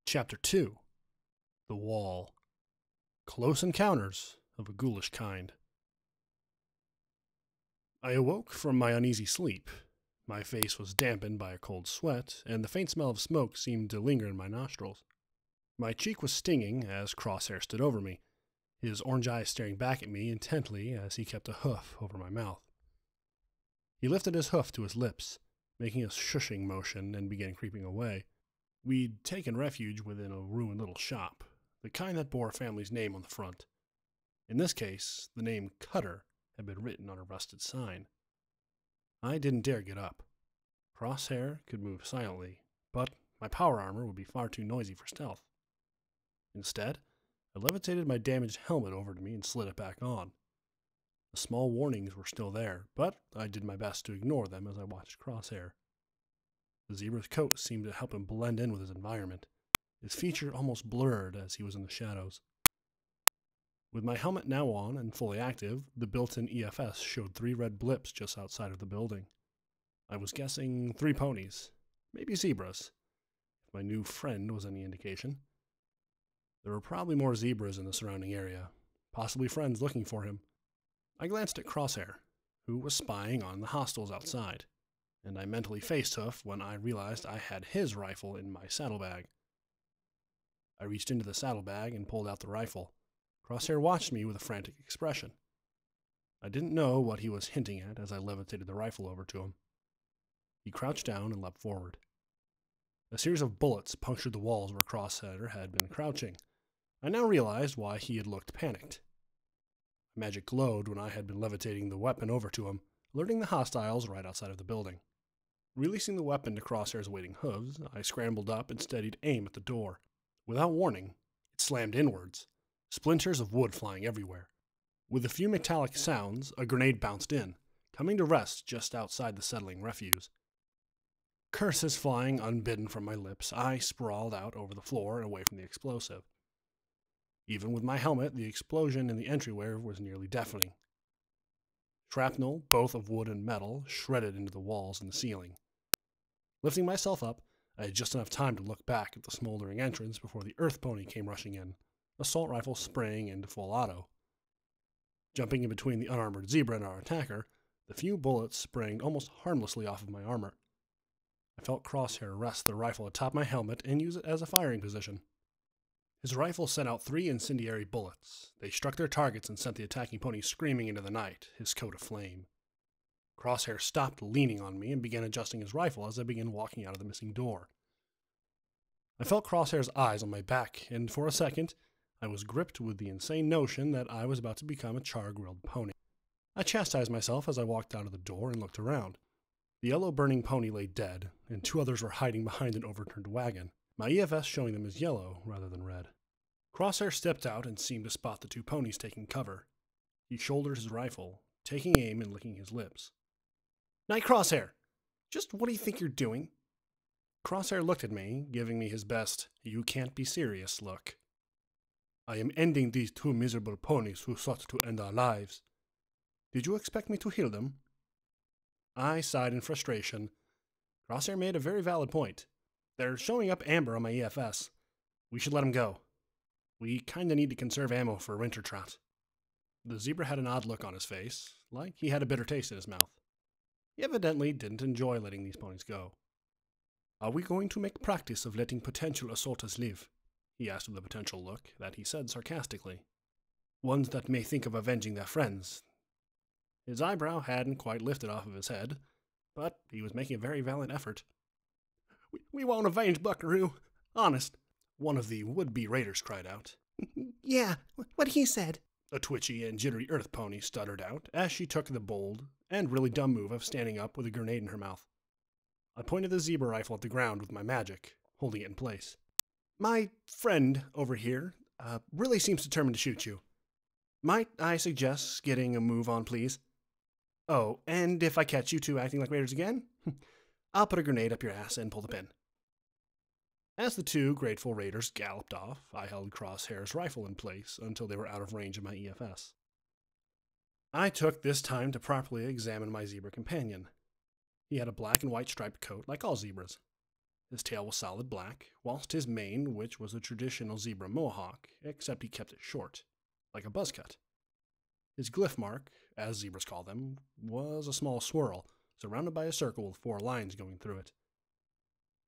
Chapter 2 The Wall. Close Encounters of a Ghoulish Kind. I awoke from my uneasy sleep. My face was dampened by a cold sweat, and the faint smell of smoke seemed to linger in my nostrils. My cheek was stinging as Crosshair stood over me, his orange eyes staring back at me intently as he kept a hoof over my mouth. He lifted his hoof to his lips, making a shushing motion, and began creeping away. We'd taken refuge within a ruined little shop, the kind that bore a family's name on the front. In this case, the name Cutter had been written on a rusted sign. I didn't dare get up. Crosshair could move silently, but my power armor would be far too noisy for stealth. Instead, I levitated my damaged helmet over to me and slid it back on. The small warnings were still there, but I did my best to ignore them as I watched Crosshair. The zebra's coat seemed to help him blend in with his environment. His features almost blurred as he was in the shadows. With my helmet now on and fully active, the built-in EFS showed 3 red blips just outside of the building. I was guessing 3 ponies, maybe zebras, if my new friend was any indication. There were probably more zebras in the surrounding area, possibly friends looking for him. I glanced at Crosshair, who was spying on the hostiles outside, and I mentally faced-huffed when I realized I had his rifle in my saddlebag. I reached into the saddlebag and pulled out the rifle. Crosshair watched me with a frantic expression. I didn't know what he was hinting at as I levitated the rifle over to him. He crouched down and leapt forward. A series of bullets punctured the walls where Crosshair had been crouching. I now realized why he had looked panicked. Magic glowed when I had been levitating the weapon over to him, alerting the hostiles right outside of the building. Releasing the weapon to Crosshair's waiting hooves, I scrambled up and steadied aim at the door. Without warning, it slammed inwards, splinters of wood flying everywhere. With a few metallic sounds, a grenade bounced in, coming to rest just outside the settling refuse. Curses flying unbidden from my lips, I sprawled out over the floor and away from the explosive. Even with my helmet, the explosion in the entryway was nearly deafening. Shrapnel, both of wood and metal, shredded into the walls and the ceiling. Lifting myself up, I had just enough time to look back at the smoldering entrance before the Earth Pony came rushing in, assault rifle spraying into full auto. Jumping in between the unarmored zebra and our attacker, the few bullets sprang almost harmlessly off of my armor. I felt Crosshair rest the rifle atop my helmet and use it as a firing position. His rifle sent out 3 incendiary bullets. They struck their targets and sent the attacking pony screaming into the night, his coat aflame. Crosshair stopped leaning on me and began adjusting his rifle as I began walking out of the missing door. I felt Crosshair's eyes on my back, and for a second, I was gripped with the insane notion that I was about to become a char-grilled pony. I chastised myself as I walked out of the door and looked around. The yellow burning pony lay dead, and 2 others were hiding behind an overturned wagon, my EFS showing them as yellow rather than red. Crosshair stepped out and seemed to spot the 2 ponies taking cover. He shouldered his rifle, taking aim and licking his lips. "Night, Crosshair! Just what do you think you're doing?" Crosshair looked at me, giving me his best, "you can't be serious" look. "I am ending these 2 miserable ponies who sought to end our lives. Did you expect me to heal them?" I sighed in frustration. Crosshair made a very valid point. "They're showing up amber on my EFS. We should let them go. We kinda need to conserve ammo for Wintertrot." The zebra had an odd look on his face, like he had a bitter taste in his mouth. He evidently didn't enjoy letting these ponies go. "Are we going to make practice of letting potential assaulters live?" he asked with a potential look that he said sarcastically. "Ones that may think of avenging their friends." His eyebrow hadn't quite lifted off of his head, but he was making a very valiant effort. We won't avenge Buckaroo. Honest," one of the would-be raiders cried out. "Yeah, what he said," a twitchy and jittery Earth Pony stuttered out as she took the bold and really dumb move of standing up with a grenade in her mouth. I pointed the zebra rifle at the ground with my magic, holding it in place. "My friend over here really seems determined to shoot you. Might I suggest getting a move on, please? Oh, and if I catch you 2 acting like raiders again, I'll put a grenade up your ass and pull the pin." As the 2 grateful raiders galloped off, I held Crosshair's rifle in place until they were out of range of my EFS. I took this time to properly examine my zebra companion. He had a black and white striped coat like all zebras. His tail was solid black, whilst his mane, which was a traditional zebra mohawk, except he kept it short, like a buzz cut. His glyph mark, as zebras call them, was a small swirl, surrounded by a circle with 4 lines going through it.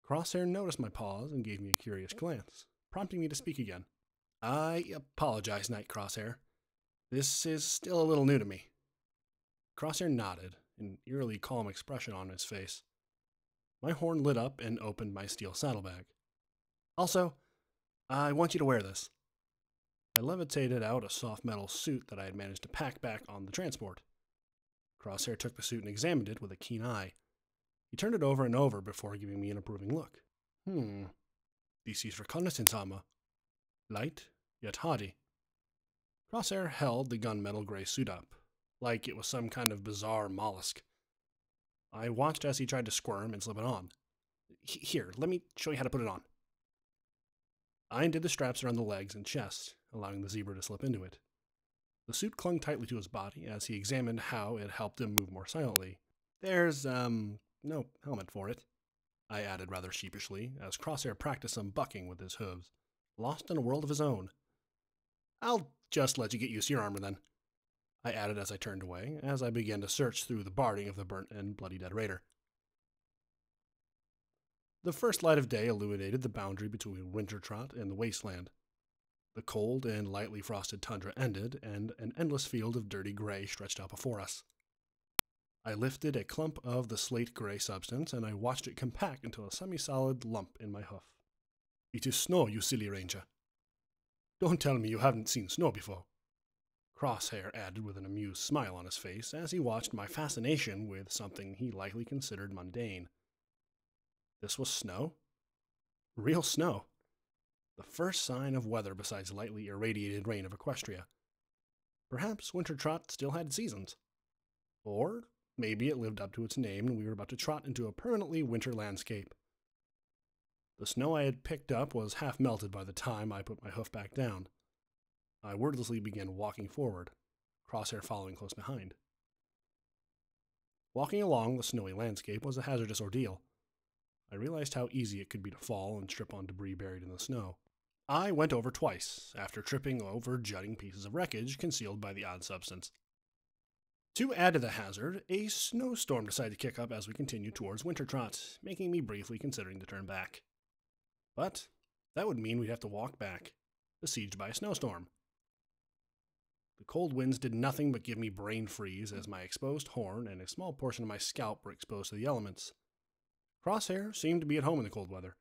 Crosshair noticed my pause and gave me a curious glance, prompting me to speak again. I apologize, Knight Crosshair. This is still a little new to me. Crosshair nodded, an eerily calm expression on his face. My horn lit up and opened my steel saddlebag. Also, I want you to wear this. I levitated out a soft metal suit that I had managed to pack back on the transport. Crosshair took the suit and examined it with a keen eye. He turned it over and over before giving me an approving look. This is reconnaissance armor. Light, yet hardy. Crosshair held the gunmetal gray suit up, like it was some kind of bizarre mollusk. I watched as he tried to squirm and slip it on. Here, let me show you how to put it on. I undid the straps around the legs and chest, allowing the zebra to slip into it. The suit clung tightly to his body as he examined how it helped him move more silently. There's, no helmet for it, I added rather sheepishly, as Crosshair practiced some bucking with his hooves, lost in a world of his own. I'll just let you get used to your armor then, I added as I turned away, as I began to search through the barding of the burnt and bloody dead raider. The first light of day illuminated the boundary between Wintertrot and the wasteland. The cold and lightly frosted tundra ended, and an endless field of dirty gray stretched out before us. I lifted a clump of the slate-gray substance, and I watched it compact into a semi-solid lump in my hoof. It is snow, you silly ranger. Don't tell me you haven't seen snow before. Crosshair added with an amused smile on his face as he watched my fascination with something he likely considered mundane. This was snow? Real snow. The first sign of weather besides lightly irradiated rain of Equestria. Perhaps Wintertrot still had seasons. Or maybe it lived up to its name and we were about to trot into a permanently winter landscape. The snow I had picked up was half melted by the time I put my hoof back down. I wordlessly began walking forward, Crosshair following close behind. Walking along the snowy landscape was a hazardous ordeal. I realized how easy it could be to fall and trip on debris buried in the snow. I went over twice, after tripping over jutting pieces of wreckage concealed by the odd substance. To add to the hazard, a snowstorm decided to kick up as we continued towards Wintertrot, making me briefly considering to turn back. But that would mean we'd have to walk back, besieged by a snowstorm. The cold winds did nothing but give me brain freeze as my exposed horn and a small portion of my scalp were exposed to the elements. Crosshair seemed to be at home in the cold weather,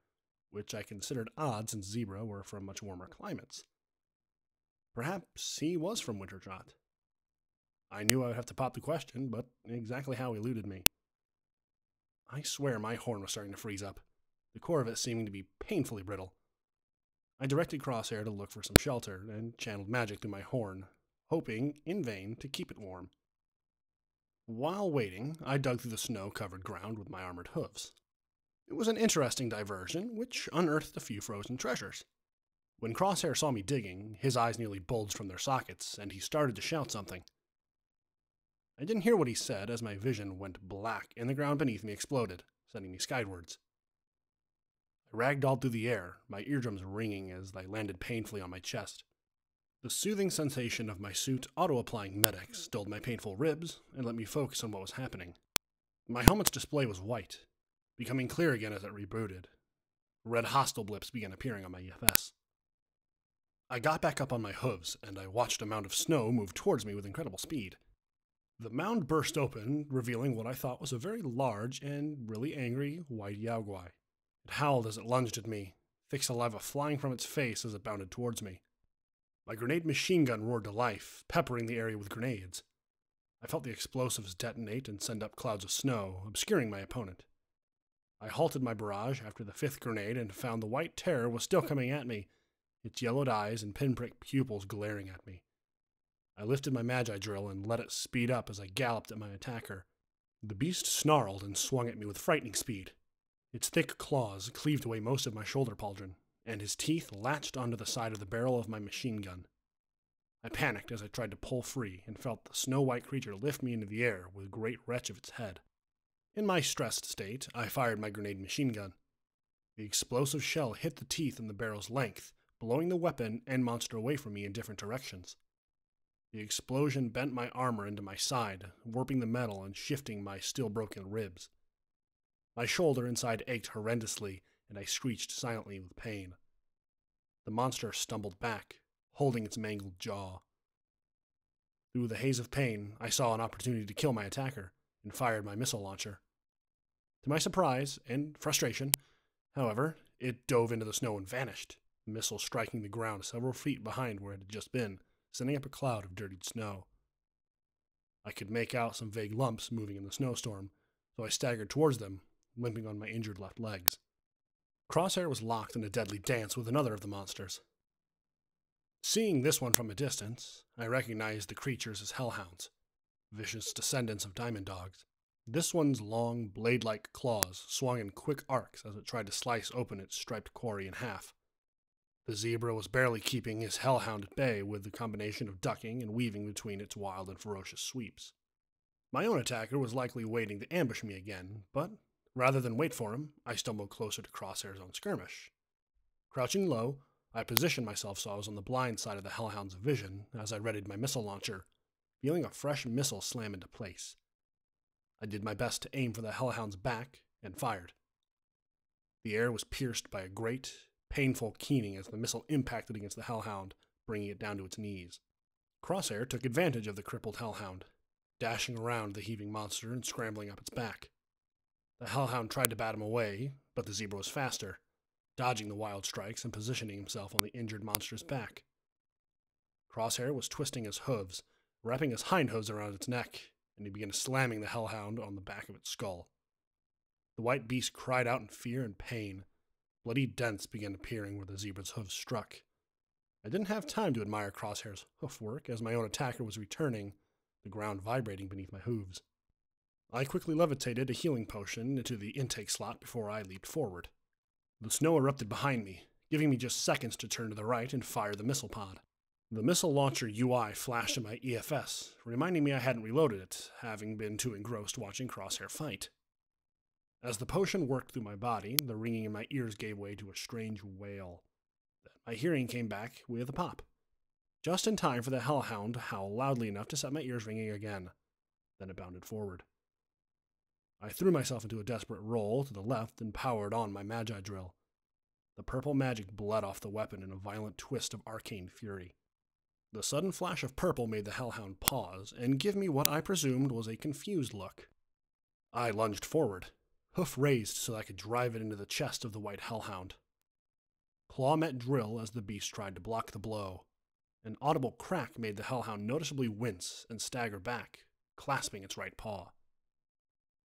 which I considered odd since zebra were from much warmer climates. Perhaps he was from Wintertrot. I knew I would have to pop the question, but exactly how eluded me. I swear my horn was starting to freeze up, the core of it seeming to be painfully brittle. I directed Crosshair to look for some shelter and channeled magic through my horn, hoping, in vain, to keep it warm. While waiting, I dug through the snow-covered ground with my armored hooves. It was an interesting diversion, which unearthed a few frozen treasures. When Crosshair saw me digging, his eyes nearly bulged from their sockets, and he started to shout something. I didn't hear what he said as my vision went black and the ground beneath me exploded, sending me skywards. I ragdolled through the air, my eardrums ringing as they landed painfully on my chest. The soothing sensation of my suit auto-applying Medex dulled my painful ribs and let me focus on what was happening. My helmet's display was white, becoming clear again as it rebooted. Red hostile blips began appearing on my EFS. I got back up on my hooves, and I watched a mound of snow move towards me with incredible speed. The mound burst open, revealing what I thought was a very large and really angry white yaguai. It howled as it lunged at me, thick saliva flying from its face as it bounded towards me. My grenade machine gun roared to life, peppering the area with grenades. I felt the explosives detonate and send up clouds of snow, obscuring my opponent. I halted my barrage after the 5th grenade and found the white terror was still coming at me, its yellowed eyes and pinprick pupils glaring at me. I lifted my magi drill and let it speed up as I galloped at my attacker. The beast snarled and swung at me with frightening speed. Its thick claws cleaved away most of my shoulder pauldron, and his teeth latched onto the side of the barrel of my machine gun. I panicked as I tried to pull free and felt the snow-white creature lift me into the air with a great retch of its head. In my stressed state, I fired my grenade machine gun. The explosive shell hit the teeth in the barrel's length, blowing the weapon and monster away from me in different directions. The explosion bent my armor into my side, warping the metal and shifting my still broken ribs. My shoulder inside ached horrendously, and I screeched silently with pain. The monster stumbled back, holding its mangled jaw. Through the haze of pain, I saw an opportunity to kill my attacker, and fired my missile launcher. To my surprise and frustration, however, it dove into the snow and vanished, the missile striking the ground several feet behind where it had just been, sending up a cloud of dirtied snow. I could make out some vague lumps moving in the snowstorm, so I staggered towards them, limping on my injured left legs. Crosshair was locked in a deadly dance with another of the monsters. Seeing this one from a distance, I recognized the creatures as hellhounds, vicious descendants of diamond dogs. This one's long, blade-like claws swung in quick arcs as it tried to slice open its striped quarry in half. The zebra was barely keeping his hellhound at bay with the combination of ducking and weaving between its wild and ferocious sweeps. My own attacker was likely waiting to ambush me again, but rather than wait for him, I stumbled closer to Crosshair's own skirmish. Crouching low, I positioned myself so I was on the blind side of the hellhound's vision as I readied my missile launcher, feeling a fresh missile slam into place. I did my best to aim for the hellhound's back and fired. The air was pierced by a great, painful keening as the missile impacted against the hellhound, bringing it down to its knees. Crosshair took advantage of the crippled hellhound, dashing around the heaving monster and scrambling up its back. The hellhound tried to bat him away, but the zebra was faster, dodging the wild strikes and positioning himself on the injured monster's back. Crosshair was twisting his hooves, wrapping his hind hooves around its neck, and he began slamming the hellhound on the back of its skull. The white beast cried out in fear and pain. Bloody dents began appearing where the zebra's hooves struck. I didn't have time to admire Crosshair's hoofwork as my own attacker was returning, the ground vibrating beneath my hooves. I quickly levitated a healing potion into the intake slot before I leaped forward. The snow erupted behind me, giving me just seconds to turn to the right and fire the missile pod. The missile launcher UI flashed in my EFS, reminding me I hadn't reloaded it, having been too engrossed watching Crosshair fight. As the potion worked through my body, the ringing in my ears gave way to a strange wail. My hearing came back with a pop, just in time for the hellhound to howl loudly enough to set my ears ringing again. Then it bounded forward. I threw myself into a desperate roll to the left and powered on my magi drill. The purple magic bled off the weapon in a violent twist of arcane fury. The sudden flash of purple made the hellhound pause and give me what I presumed was a confused look. I lunged forward, hoof raised so I could drive it into the chest of the white hellhound. Claw met drill as the beast tried to block the blow. An audible crack made the hellhound noticeably wince and stagger back, clasping its right paw.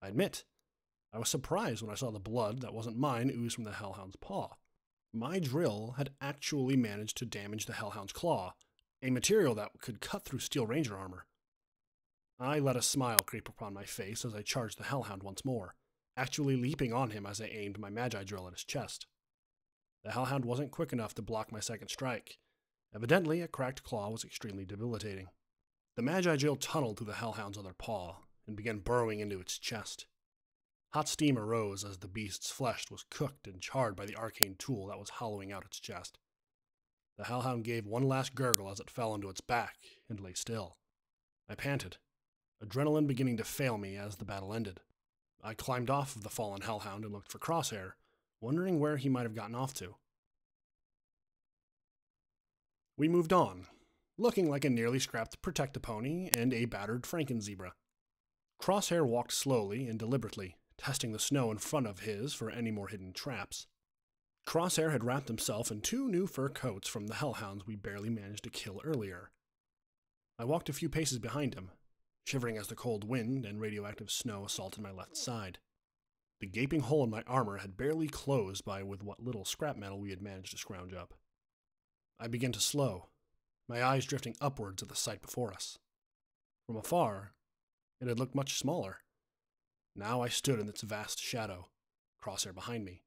I admit, I was surprised when I saw the blood that wasn't mine ooze from the hellhound's paw. My drill had actually managed to damage the hellhound's claw, a material that could cut through steel ranger armor. I let a smile creep upon my face as I charged the hellhound once more, actually leaping on him as I aimed my magi drill at his chest. The hellhound wasn't quick enough to block my second strike. Evidently, a cracked claw was extremely debilitating. The magi drill tunneled through the hellhound's other paw and began burrowing into its chest. Hot steam arose as the beast's flesh was cooked and charred by the arcane tool that was hollowing out its chest. The hellhound gave one last gurgle as it fell onto its back and lay still. I panted, adrenaline beginning to fail me as the battle ended. I climbed off of the fallen hellhound and looked for Crosshair, wondering where he might have gotten off to. We moved on, looking like a nearly scrapped Protect-A-Pony and a battered Franken-Zebra. Crosshair walked slowly and deliberately, testing the snow in front of his for any more hidden traps. Crosshair had wrapped himself in 2 new fur coats from the hellhounds we barely managed to kill earlier. I walked a few paces behind him, shivering as the cold wind and radioactive snow assaulted my left side. The gaping hole in my armor had barely closed with what little scrap metal we had managed to scrounge up. I began to slow, my eyes drifting upwards at the sight before us. From afar, it had looked much smaller. Now I stood in its vast shadow, Crosshair behind me.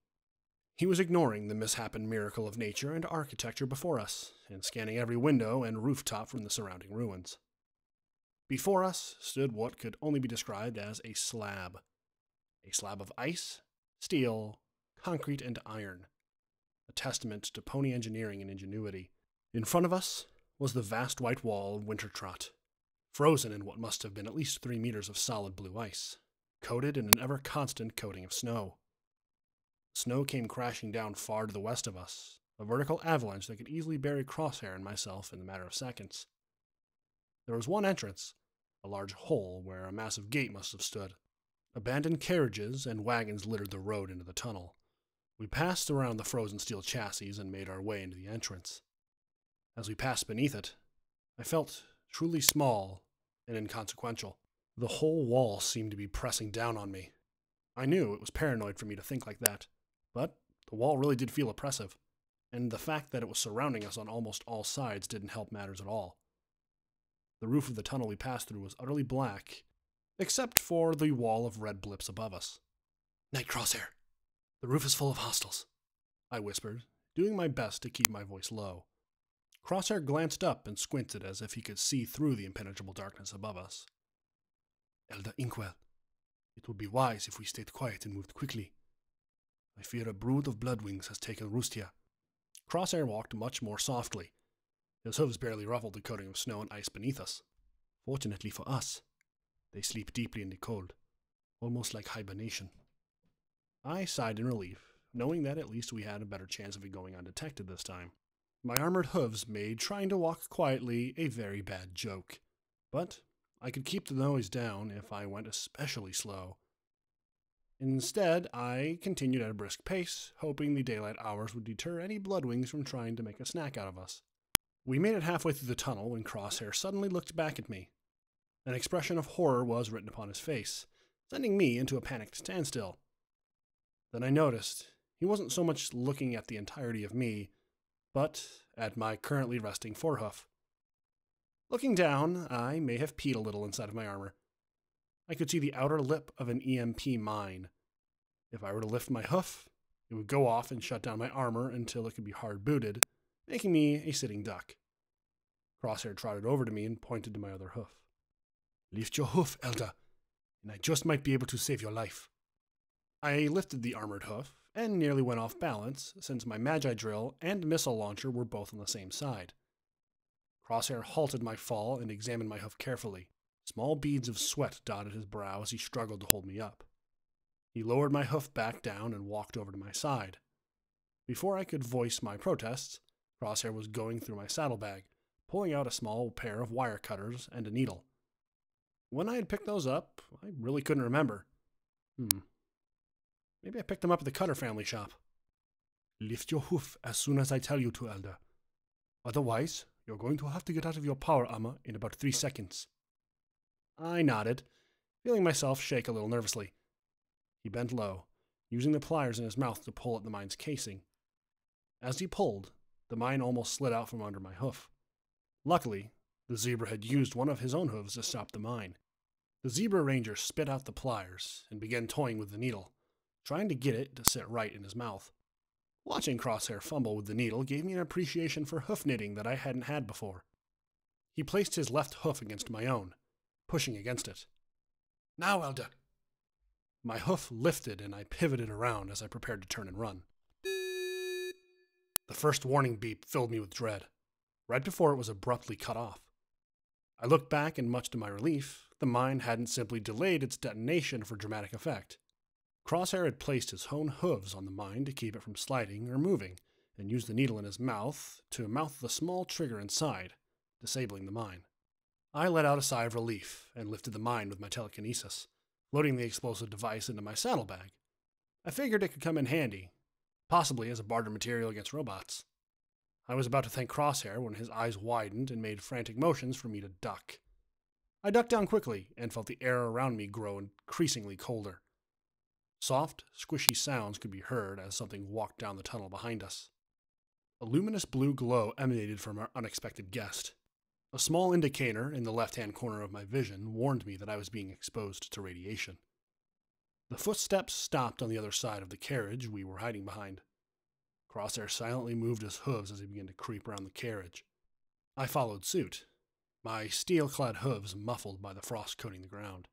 He was ignoring the misshapen miracle of nature and architecture before us, and scanning every window and rooftop from the surrounding ruins. Before us stood what could only be described as a slab. A slab of ice, steel, concrete and iron, a testament to pony engineering and ingenuity. In front of us was the vast white wall of Wintertrot, frozen in what must have been at least 3 meters of solid blue ice, coated in an ever-constant coating of snow. Snow came crashing down far to the west of us, a vertical avalanche that could easily bury Crosshair and myself in the matter of seconds. There was one entrance, a large hole where a massive gate must have stood. Abandoned carriages and wagons littered the road into the tunnel. We passed around the frozen steel chassis and made our way into the entrance. As we passed beneath it, I felt truly small and inconsequential. The whole wall seemed to be pressing down on me. I knew it was paranoid for me to think like that, but the wall really did feel oppressive, and the fact that it was surrounding us on almost all sides didn't help matters at all. The roof of the tunnel we passed through was utterly black, except for the wall of red blips above us. "Night, Crosshair. The roof is full of hostiles," I whispered, doing my best to keep my voice low. Crosshair glanced up and squinted as if he could see through the impenetrable darkness above us. "Elder Inkwell, it would be wise if we stayed quiet and moved quickly. I fear a brood of bloodwings has taken roost here." Crosshair walked much more softly. His hooves barely ruffled the coating of snow and ice beneath us. "Fortunately for us, they sleep deeply in the cold, almost like hibernation." I sighed in relief, knowing that at least we had a better chance of it going undetected this time. My armored hooves made trying to walk quietly a very bad joke, but I could keep the noise down if I went especially slow. Instead, I continued at a brisk pace, hoping the daylight hours would deter any bloodwings from trying to make a snack out of us. We made it halfway through the tunnel when Crosshair suddenly looked back at me. An expression of horror was written upon his face, sending me into a panicked standstill. Then I noticed he wasn't so much looking at the entirety of me, but at my currently resting forehoof. Looking down, I may have peed a little inside of my armor. I could see the outer lip of an EMP mine. If I were to lift my hoof, it would go off and shut down my armor until it could be hard-booted, making me a sitting duck. Crosshair trotted over to me and pointed to my other hoof. "Lift your hoof, Elder, and I just might be able to save your life." I lifted the armored hoof and nearly went off balance, since my Magi drill and missile launcher were both on the same side. Crosshair halted my fall and examined my hoof carefully. Small beads of sweat dotted his brow as he struggled to hold me up. He lowered my hoof back down and walked over to my side. Before I could voice my protests, Crosshair was going through my saddlebag, pulling out a small pair of wire cutters and a needle. When I had picked those up, I really couldn't remember. Maybe I picked them up at the Cutter family shop. "Lift your hoof as soon as I tell you to, Elder. Otherwise, you're going to have to get out of your power armor in about 3 seconds. I nodded, feeling myself shake a little nervously. He bent low, using the pliers in his mouth to pull at the mine's casing. As he pulled, the mine almost slid out from under my hoof. Luckily, the zebra had used one of his own hooves to stop the mine. The zebra ranger spit out the pliers and began toying with the needle, trying to get it to sit right in his mouth. Watching Crosshair fumble with the needle gave me an appreciation for hoof knitting that I hadn't had before. He placed his left hoof against my own, pushing against it. "Now, Elder." My hoof lifted and I pivoted around as I prepared to turn and run. The first warning beep filled me with dread, right before it was abruptly cut off. I looked back and much to my relief, the mine hadn't simply delayed its detonation for dramatic effect. Crosshair had placed his own hooves on the mine to keep it from sliding or moving, and used the needle in his mouth to mouth the small trigger inside, disabling the mine. I let out a sigh of relief and lifted the mine with my telekinesis, loading the explosive device into my saddlebag. I figured it could come in handy, possibly as a barter material against robots. I was about to thank Crosshair when his eyes widened and made frantic motions for me to duck. I ducked down quickly and felt the air around me grow increasingly colder. Soft, squishy sounds could be heard as something walked down the tunnel behind us. A luminous blue glow emanated from our unexpected guest. A small indicator in the left-hand corner of my vision warned me that I was being exposed to radiation. The footsteps stopped on the other side of the carriage we were hiding behind. Crosshair silently moved his hooves as he began to creep around the carriage. I followed suit, my steel-clad hooves muffled by the frost coating the ground.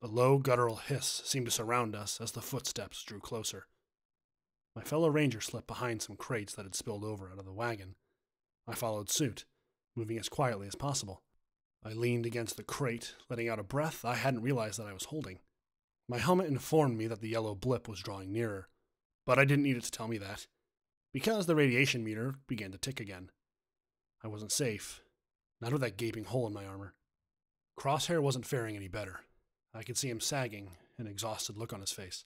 A low, guttural hiss seemed to surround us as the footsteps drew closer. My fellow ranger slipped behind some crates that had spilled over out of the wagon. I followed suit, moving as quietly as possible. I leaned against the crate, letting out a breath I hadn't realized that I was holding. My helmet informed me that the yellow blip was drawing nearer, but I didn't need it to tell me that, because the radiation meter began to tick again. I wasn't safe, not with that gaping hole in my armor. Crosshair wasn't faring any better. I could see him sagging, an exhausted look on his face.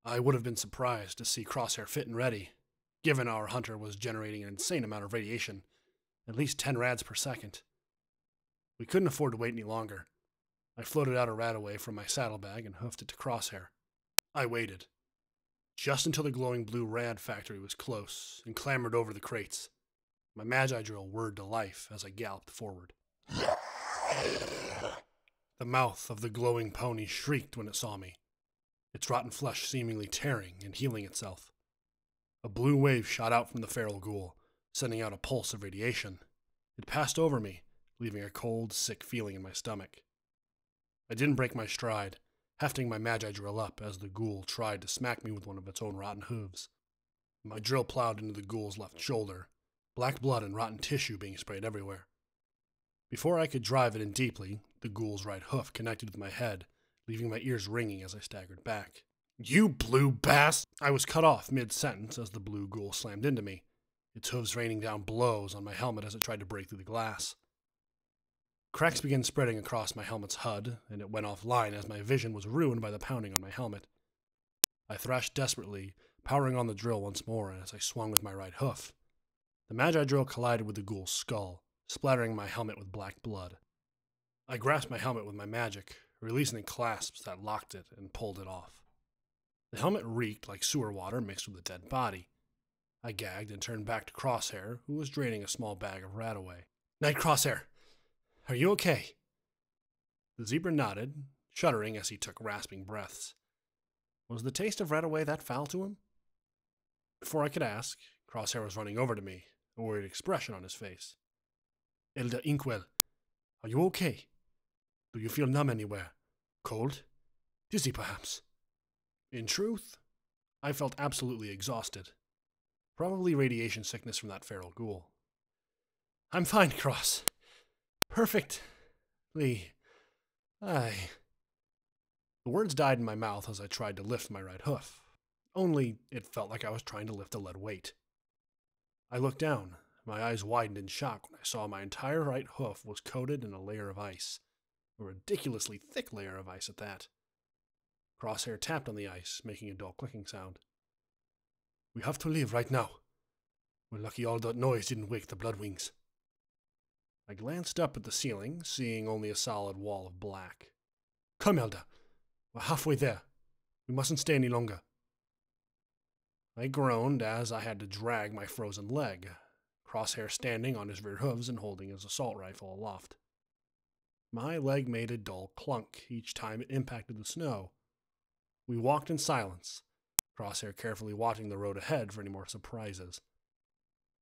I would have been surprised to see Crosshair fit and ready, given our hunter was generating an insane amount of radiation, at least 10 rads per second. We couldn't afford to wait any longer. I floated out a radaway from my saddlebag and hoofed it to Crosshair. I waited, just until the glowing blue rad factory was close, and clambered over the crates. My magi drill whirred to life as I galloped forward. The mouth of the glowing pony shrieked when it saw me, its rotten flesh seemingly tearing and healing itself. A blue wave shot out from the feral ghoul, sending out a pulse of radiation. It passed over me, leaving a cold, sick feeling in my stomach. I didn't break my stride, hefting my magi drill up as the ghoul tried to smack me with one of its own rotten hooves. My drill plowed into the ghoul's left shoulder, black blood and rotten tissue being sprayed everywhere. Before I could drive it in deeply, the ghoul's right hoof connected with my head, leaving my ears ringing as I staggered back. "You blue bass!" I was cut off mid-sentence as the blue ghoul slammed into me, its hooves raining down blows on my helmet as it tried to break through the glass. Cracks began spreading across my helmet's HUD, and it went offline as my vision was ruined by the pounding on my helmet. I thrashed desperately, powering on the drill once more as I swung with my right hoof. The magi drill collided with the ghoul's skull, splattering my helmet with black blood. I grasped my helmet with my magic, releasing the clasps that locked it, and pulled it off. The helmet reeked like sewer water mixed with a dead body. I gagged and turned back to Crosshair, who was draining a small bag of Radaway. "Night, Crosshair! Are you okay?" The zebra nodded, shuddering as he took rasping breaths. Was the taste of Radaway that foul to him? Before I could ask, Crosshair was running over to me, a worried expression on his face. "Elder Inkwell, are you okay? Do you feel numb anywhere? Cold? Dizzy, perhaps?" In truth, I felt absolutely exhausted. Probably radiation sickness from that feral ghoul. "I'm fine, Cross. Perfectly. The words died in my mouth as I tried to lift my right hoof. Only it felt like I was trying to lift a lead weight. I looked down. My eyes widened in shock when I saw my entire right hoof was coated in a layer of ice. A ridiculously thick layer of ice at that. Crosshair tapped on the ice, making a dull clicking sound. "We have to leave right now. We're lucky all that noise didn't wake the bloodwings." I glanced up at the ceiling, seeing only a solid wall of black. "Come, Elder. We're halfway there. We mustn't stay any longer." I groaned as I had to drag my frozen leg, Crosshair standing on his rear hooves and holding his assault rifle aloft. My leg made a dull clunk each time it impacted the snow. We walked in silence, Crosshair carefully watching the road ahead for any more surprises.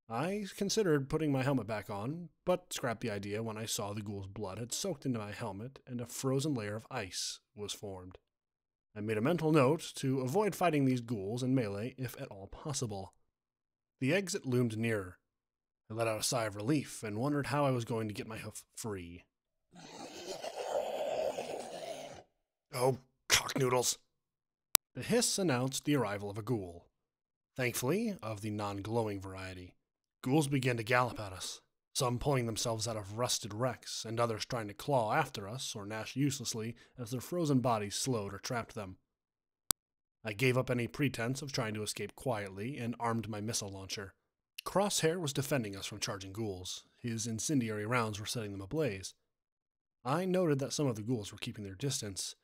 I considered putting my helmet back on, but scrapped the idea when I saw the ghoul's blood had soaked into my helmet and a frozen layer of ice was formed. I made a mental note to avoid fighting these ghouls in melee if at all possible. The exit loomed nearer. I let out a sigh of relief and wondered how I was going to get my hoof free. "Oh, cocknoodles!" The hiss announced the arrival of a ghoul. Thankfully, of the non-glowing variety. Ghouls began to gallop at us, some pulling themselves out of rusted wrecks, and others trying to claw after us or gnash uselessly as their frozen bodies slowed or trapped them. I gave up any pretense of trying to escape quietly and armed my missile launcher. Crosshair was defending us from charging ghouls. His incendiary rounds were setting them ablaze. I noted that some of the ghouls were keeping their distance,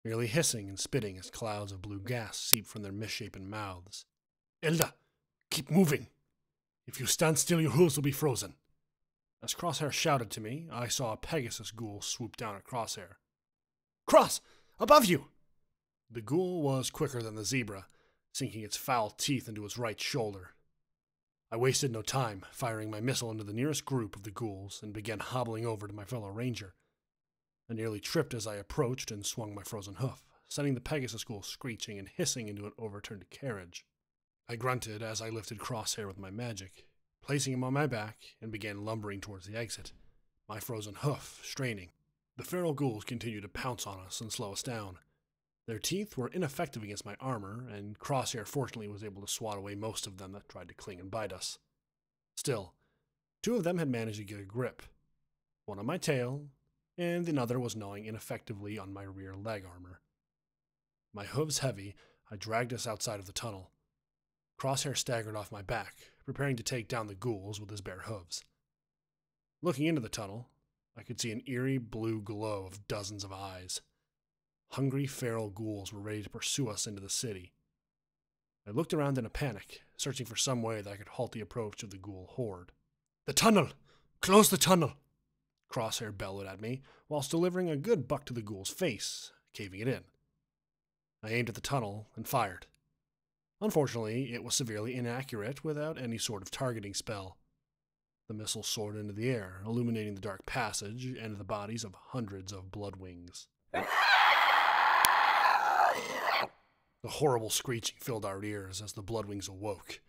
merely hissing and spitting as clouds of blue gas seeped from their misshapen mouths. "Elder, keep moving! If you stand still, your hooves will be frozen." As Crosshair shouted to me, I saw a Pegasus ghoul swoop down at Crosshair. "Cross! Above you!" The ghoul was quicker than the zebra, sinking its foul teeth into its right shoulder. I wasted no time, firing my missile into the nearest group of the ghouls and began hobbling over to my fellow ranger. I nearly tripped as I approached and swung my frozen hoof, sending the Pegasus Ghoul screeching and hissing into an overturned carriage. I grunted as I lifted Crosshair with my magic, placing him on my back, and began lumbering towards the exit, my frozen hoof straining. The feral ghouls continued to pounce on us and slow us down. Their teeth were ineffective against my armor, and Crosshair fortunately was able to swat away most of them that tried to cling and bite us. Still, 2 of them had managed to get a grip, one on my tail, and another was gnawing ineffectively on my rear leg armor. My hooves heavy, I dragged us outside of the tunnel. Crosshair staggered off my back, preparing to take down the ghouls with his bare hooves. Looking into the tunnel, I could see an eerie blue glow of dozens of eyes. Hungry feral ghouls were ready to pursue us into the city. I looked around in a panic, searching for some way that I could halt the approach of the ghoul horde. "The tunnel! Close the tunnel!" Crosshair bellowed at me, whilst delivering a good buck to the ghoul's face, caving it in. I aimed at the tunnel and fired. Unfortunately, it was severely inaccurate without any sort of targeting spell. The missile soared into the air, illuminating the dark passage and the bodies of hundreds of bloodwings. The horrible screeching filled our ears as the bloodwings awoke.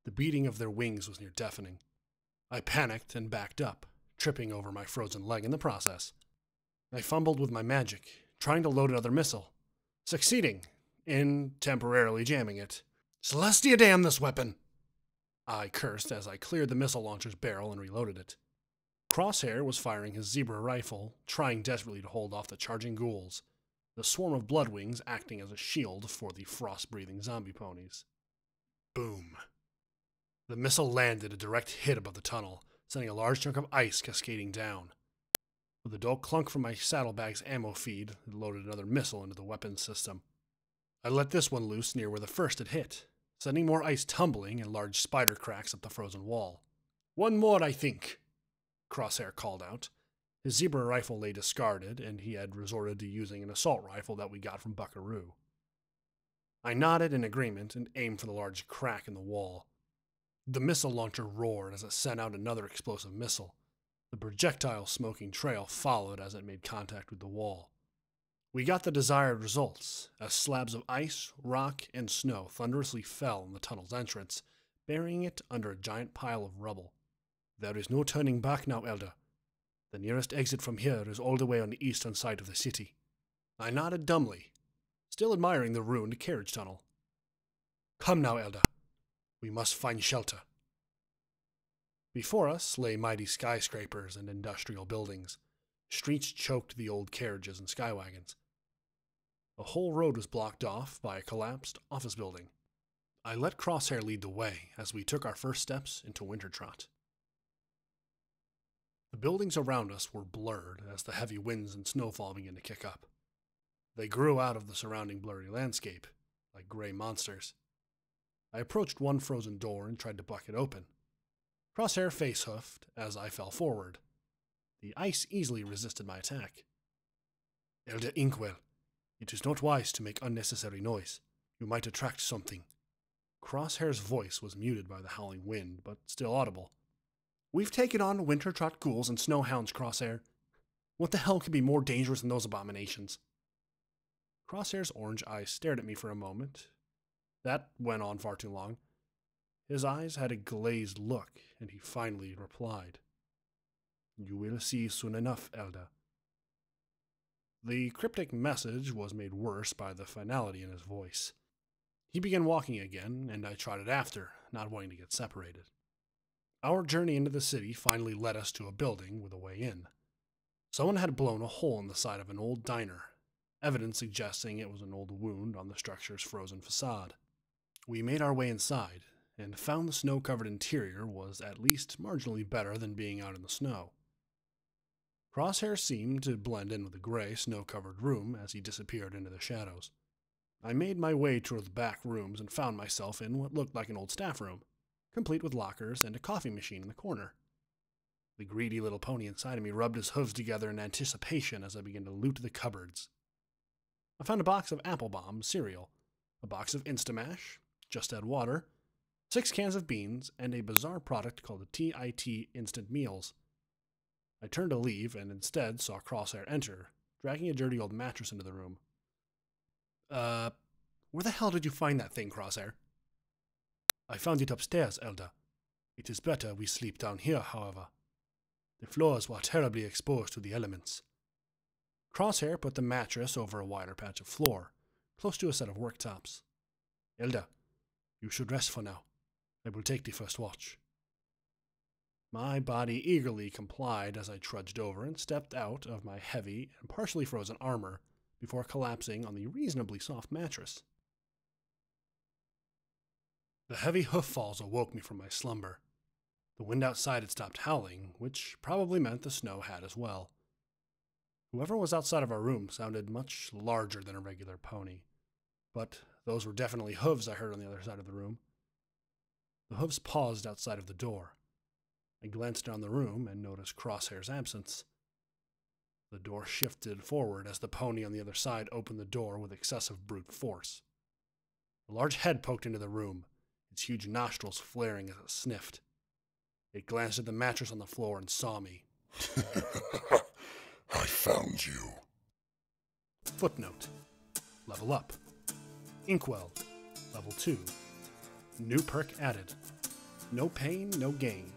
The beating of their wings was near deafening. I panicked and backed up, tripping over my frozen leg in the process. I fumbled with my magic, trying to load another missile, succeeding in temporarily jamming it. "Celestia, damn this weapon!" I cursed as I cleared the missile launcher's barrel and reloaded it. Crosshair was firing his zebra rifle, trying desperately to hold off the charging ghouls, the swarm of bloodwings acting as a shield for the frost-breathing zombie ponies. Boom. The missile landed a direct hit above the tunnel, sending a large chunk of ice cascading down. With a dull clunk from my saddlebag's ammo feed, it loaded another missile into the weapons system. I let this one loose near where the first had hit, sending more ice tumbling and large spider cracks up the frozen wall. "One more, I think," Crosshair called out. His zebra rifle lay discarded, and he had resorted to using an assault rifle that we got from Buckaroo. I nodded in agreement and aimed for the large crack in the wall. The missile launcher roared as it sent out another explosive missile. The projectile smoking trail followed as it made contact with the wall. We got the desired results, as slabs of ice, rock, and snow thunderously fell in the tunnel's entrance, burying it under a giant pile of rubble. "There is no turning back now, Elder. The nearest exit from here is all the way on the eastern side of the city." I nodded dumbly, still admiring the ruined carriage tunnel. "Come now, Elder. We must find shelter." Before us lay mighty skyscrapers and industrial buildings. Streets choked the old carriages and skywagons. The whole road was blocked off by a collapsed office building. I let Crosshair lead the way as we took our first steps into Wintertrot. The buildings around us were blurred as the heavy winds and snowfall began to kick up. They grew out of the surrounding blurry landscape, like gray monsters. I approached one frozen door and tried to buck it open. Crosshair face-hoofed as I fell forward. The ice easily resisted my attack. "Elder Inkwell, it is not wise to make unnecessary noise. You might attract something." Crosshair's voice was muted by the howling wind, but still audible. "We've taken on Wintertrot ghouls and snowhounds, Crosshair. What the hell could be more dangerous than those abominations?" Crosshair's orange eyes stared at me for a moment. That went on far too long. His eyes had a glazed look, and he finally replied, "You will see soon enough, Elder." The cryptic message was made worse by the finality in his voice. He began walking again, and I trotted after, not wanting to get separated. Our journey into the city finally led us to a building with a way in. Someone had blown a hole in the side of an old diner, evidence suggesting it was an old wound on the structure's frozen facade. We made our way inside, and found the snow-covered interior was at least marginally better than being out in the snow. Crosshair seemed to blend in with the gray, snow-covered room as he disappeared into the shadows. I made my way toward the back rooms and found myself in what looked like an old staff room, complete with lockers and a coffee machine in the corner. The greedy little pony inside of me rubbed his hooves together in anticipation as I began to loot the cupboards. I found a box of Apple Bomb cereal, a box of Instamash, Just Add Water, 6 cans of beans, and a bizarre product called the TIT Instant Meals. I turned to leave and instead saw Crosshair enter, dragging a dirty old mattress into the room. Where the hell did you find that thing, Crosshair? I found it upstairs, Elder. It is better we sleep down here, however. The floors were terribly exposed to the elements. Crosshair put the mattress over a wider patch of floor, close to a set of worktops. Elder, you should rest for now. I will take the first watch. My body eagerly complied as I trudged over and stepped out of my heavy and partially frozen armor before collapsing on the reasonably soft mattress. The heavy hoof falls awoke me from my slumber. The wind outside had stopped howling, which probably meant the snow had as well. Whoever was outside of our room sounded much larger than a regular pony, but those were definitely hooves I heard on the other side of the room. The hooves paused outside of the door. I glanced down the room and noticed Crosshair's absence. The door shifted forward as the pony on the other side opened the door with excessive brute force. A large head poked into the room, its huge nostrils flaring as it sniffed. It glanced at the mattress on the floor and saw me. I found you. Footnote. Level up. Inkwell. Level 2. New perk added. No pain, no gain.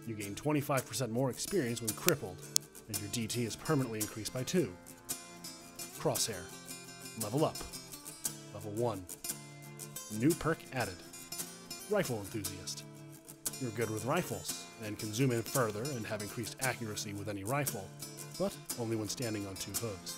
You gain 25% more experience when crippled, and your DT is permanently increased by 2. Crosshair. Level up. Level 1. New perk added. Rifle Enthusiast. You're good with rifles, and can zoom in further and have increased accuracy with any rifle, but only when standing on 2 hooves.